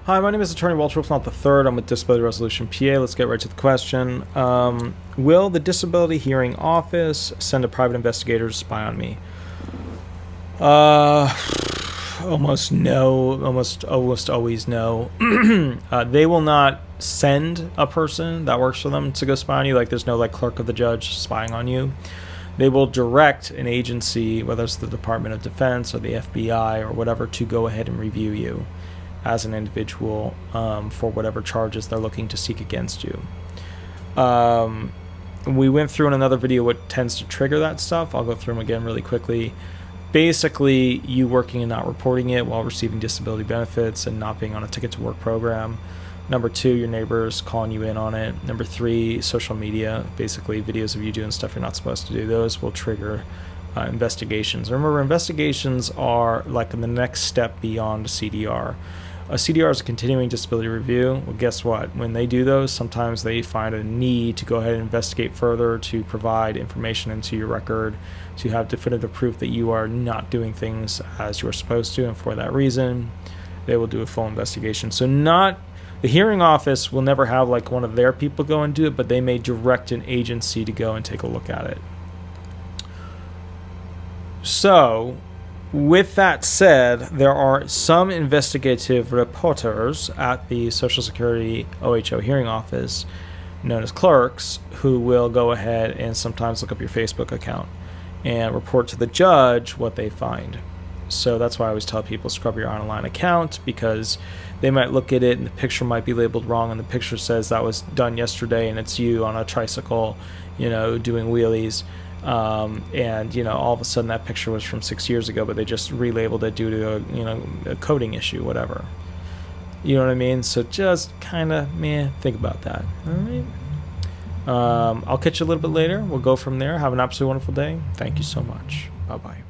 Hi, my name is Attorney Walter Rudolph Hnot III. I'm with Disability Resolution PA. Let's get right to the question. Will the Disability Hearing Office send a private investigator to spy on me? Almost no. Almost always no. They will not send a person that works for them to go spy on you. Like, there's no clerk of the judge spying on you. They will direct an agency, whether it's the Department of Defense or the FBI or whatever, to go ahead and review you as an individual for whatever charges they're looking to seek against you. We went through in another video what tends to trigger that stuff. I'll go through them again really quickly. Basically, you working and not reporting it while receiving disability benefits and not being on a ticket to work program. Number 2, your neighbors calling you in on it. Number 3, social media, basically videos of you doing stuff you're not supposed to do. Those will trigger investigations. Remember, investigations are like the next step beyond a CDR. A CDR is a continuing disability review. Well, guess what? When they do those, sometimes they find a need to go ahead and investigate further, to provide information into your record, to have definitive proof that you are not doing things as you're supposed to, and for that reason, they will do a full investigation. So the hearing office will never have like one of their people go and do it, but they may direct an agency to go and take a look at it. So, with that said, there are some investigative reporters at the Social Security OHO hearing office, known as clerks, who will go ahead and sometimes look up your Facebook account and report to the judge what they find. So that's why I always tell people scrub your online account, because they might look at it and the picture might be labeled wrong, and the picture says that was done yesterday and it's you on a tricycle, doing wheelies. And all of a sudden that picture was from 6 years ago, but they just relabeled it due to a coding issue, whatever. You know what I mean? So just kind of think about that. All right. I'll catch you a little bit later. We'll go from there. Have an absolutely wonderful day. Thank you so much. Bye bye.